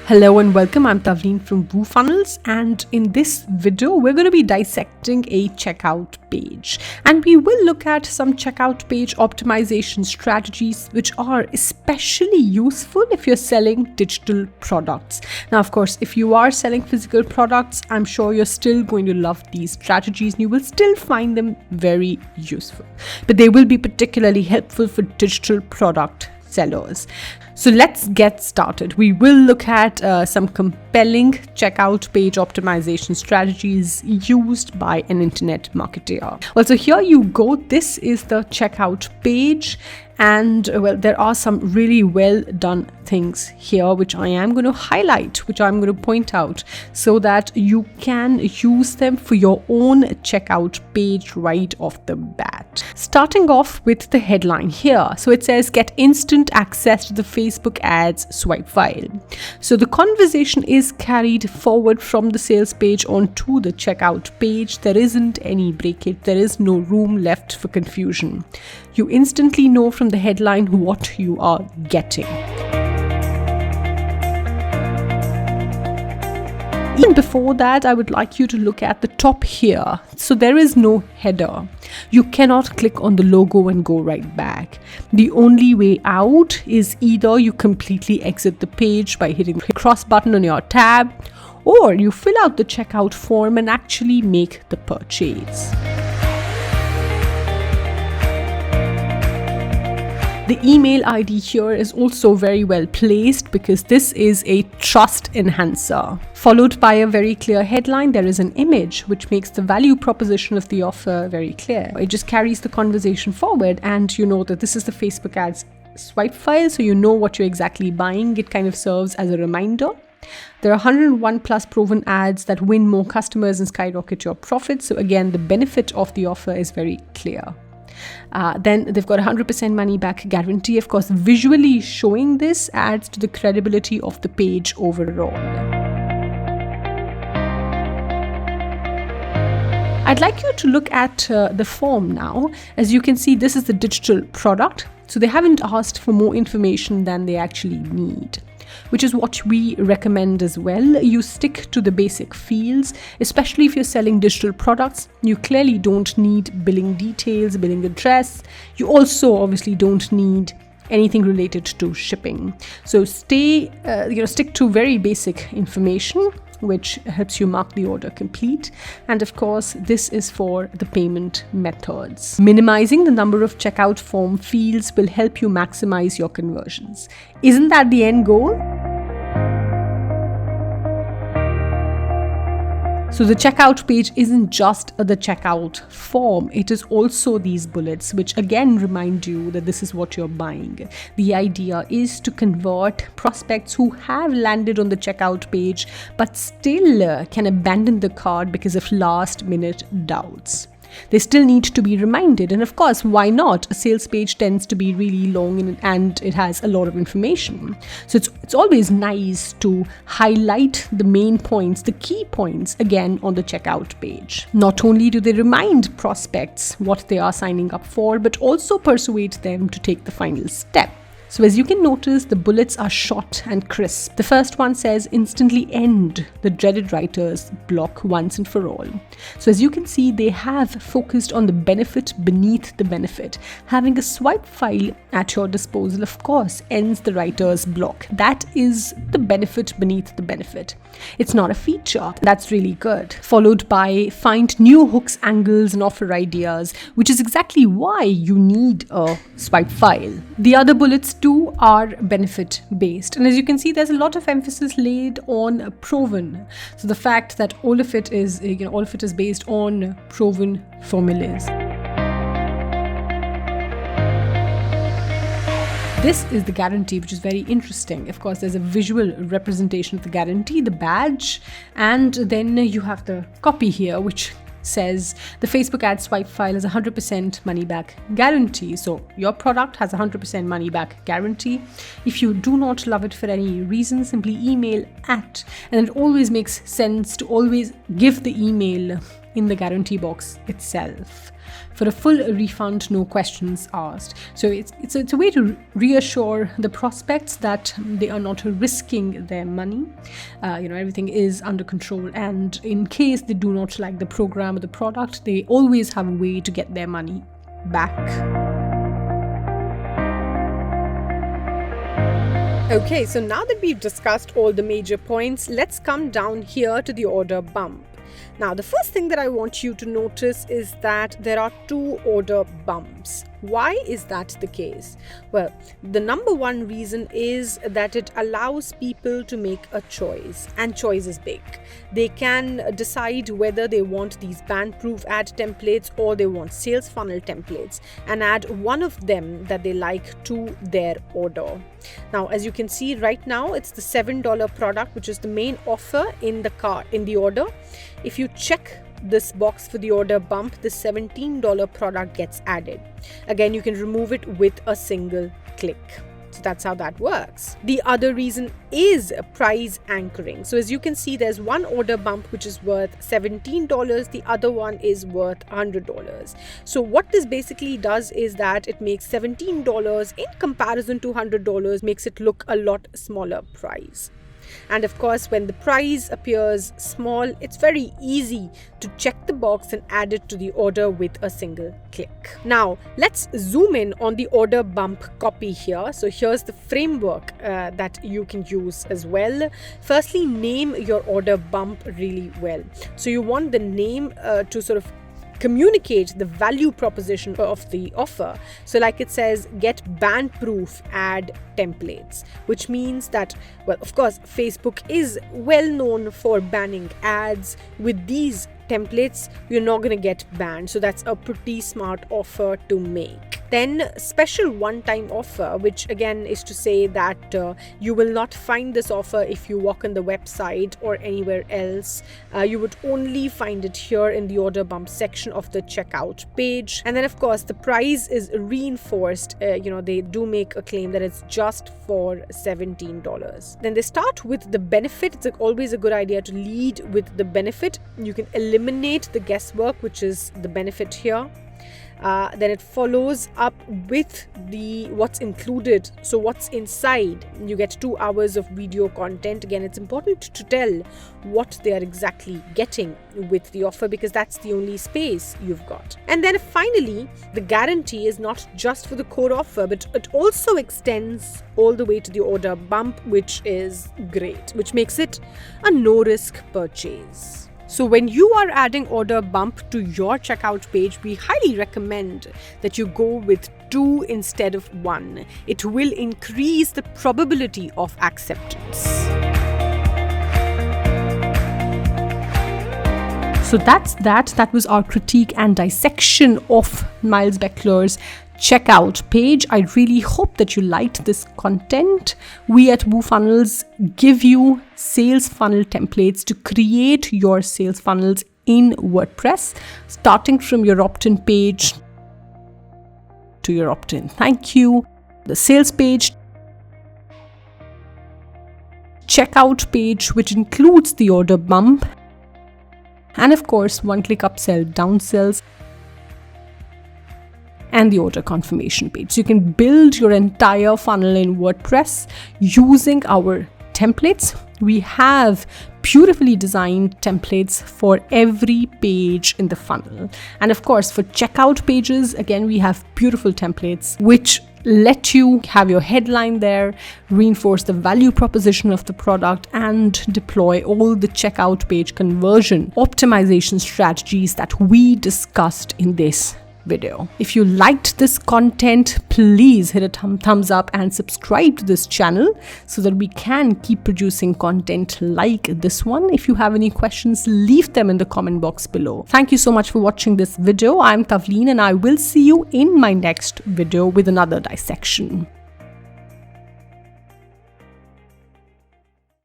Hello and welcome, I'm Tavleen from WooFunnels, and in this video we're going to be dissecting a checkout page, and we will look at some checkout page optimization strategies which are especially useful if you're selling digital products. Now of course, if you are selling physical products, I'm sure you're still going to love these strategies and you will still find them very useful, but they will be particularly helpful for digital product sellers. So let's get started. We will look at some compelling checkout page optimization strategies used by an internet marketer. Well, so here you go. This is the checkout page. And well, there are some really well done things here which I am going to highlight, which I'm going to point out so that you can use them for your own checkout page right off the bat. Starting off with the headline here. So it says get instant access to the Facebook ads swipe file. So the conversation is carried forward from the sales page onto the checkout page. There isn't any breakage. There is no room left for confusion. You instantly know from the headline what you are getting. Even before that, I would like you to look at the top here. So there is no header. You cannot click on the logo and go right back. The only way out is either you completely exit the page by hitting the cross button on your tab, or you fill out the checkout form and actually make the purchase. The email ID here is also very well placed because this is a trust enhancer. Followed by a very clear headline, there is an image which makes the value proposition of the offer very clear. It just carries the conversation forward, and you know that this is the Facebook ads swipe file, so you know what you're exactly buying. It kind of serves as a reminder. There are 101 plus proven ads that win more customers and skyrocket your profits. So again, the benefit of the offer is very clear. Then they've got 100% money back guarantee. Of course, visually showing this adds to the credibility of the page overall. I'd like you to look at the form now. As you can see, this is the digital product. So they haven't asked for more information than they actually need, which is what we recommend as well. You stick to the basic fields, especially if you're selling digital products. You clearly don't need billing details, billing address. You also obviously don't need anything related to shipping. So stick to very basic information, which helps you mark the order complete. And of course, this is for the payment methods. Minimizing the number of checkout form fields will help you maximize your conversions. Isn't that the end goal? So the checkout page isn't just the checkout form, it is also these bullets, which again remind you that this is what you're buying. The idea is to convert prospects who have landed on the checkout page but still can abandon the cart because of last minute doubts. They still need to be reminded, and of course, why not? A sales page tends to be really long and it has a lot of information. So it's always nice to highlight the main points, the key points, again on the checkout page. Not only do they remind prospects what they are signing up for, but also persuade them to take the final step. So as you can notice, the bullets are short and crisp. The first one says instantly end the dreaded writer's block once and for all. So as you can see, they have focused on the benefit beneath the benefit. Having a swipe file at your disposal, of course, ends the writer's block. That is the benefit beneath the benefit. It's not a feature. That's really good. Followed by find new hooks, angles, and offer ideas, which is exactly why you need a swipe file. The other bullets too are benefit based, and as you can see, there's a lot of emphasis laid on proven. So the fact that all of it is based on proven formulas. This is the guarantee, which is very interesting. Of course, there's a visual representation of the guarantee, the badge, and then you have the copy here, which says the Facebook ad swipe file is 100% money back guarantee. So your product has 100% money back guarantee. If you do not love it for any reason, simply email at, and it always makes sense to always give the email in the guarantee box itself for a full refund, no questions asked. So it's a way to reassure the prospects that they are not risking their money. Everything is under control, and in case they do not like the program or the product, they always have a way to get their money back. Okay, so now that we've discussed all the major points, let's come down here to the order bump. Now, the first thing that I want you to notice is that there are 2 order bumps. Why is that the case? Well, the number one reason is that it allows people to make a choice, and choice is big. They can decide whether they want these band-proof ad templates or they want sales funnel templates, and add one of them that they like to their order. Now, as you can see right now, it's the $7 product, which is the main offer in the order. If you check this box for the order bump, the $17 product gets added. Again, you can remove it with a single click. So that's how that works. The other reason is price anchoring. So as you can see, there's one order bump which is worth $17, the other one is worth $100. So what this basically does is that it makes $17 in comparison to $100, makes it look a lot smaller price. And of course, when the price appears small, it's very easy to check the box and add it to the order with a single click. Now, let's zoom in on the order bump copy here. So here's the framework that you can use as well. Firstly, name your order bump really well. So you want the name to sort of communicate the value proposition of the offer. So like it says, get ban-proof ad templates, which means that, well, of course, Facebook is well known for banning ads. With these templates, you're not going to get banned. So that's a pretty smart offer to make. Then special one-time offer, which again is to say that you will not find this offer if you walk on the website or anywhere else. You would only find it here in the order bump section of the checkout page. And then of course the price is reinforced. They do make a claim that it's just for $17. Then they start with the benefit. It's always a good idea to lead with the benefit. You can eliminate the guesswork, which is the benefit here. Then it follows up with what's included. So what's inside? You get 2 hours of video content. Again, it's important to tell what they are exactly getting with the offer, because that's the only space you've got. And then finally, the guarantee is not just for the core offer, but it also extends all the way to the order bump, which is great, which makes it a no-risk purchase. So when you are adding order bump to your checkout page, we highly recommend that you go with 2 instead of 1. It will increase the probability of acceptance. So that's that. That was our critique and dissection of Miles Beckler's checkout page. I really hope that you liked this content. We at WooFunnels give you sales funnel templates to create your sales funnels in WordPress, starting from your opt-in page to your opt-in thank you, the sales page, checkout page, which includes the order bump, and of course one-click upsell, downsells, and the order confirmation page. So you can build your entire funnel in WordPress using our templates. We have beautifully designed templates for every page in the funnel. And of course, for checkout pages, again, we have beautiful templates which let you have your headline there, reinforce the value proposition of the product, and deploy all the checkout page conversion optimization strategies that we discussed in this video. If you liked this content, please hit a thumbs up and subscribe to this channel so that we can keep producing content like this one. If you have any questions, leave them in the comment box below. Thank you so much for watching this video. I'm Tavleen and I will see you in my next video with another dissection.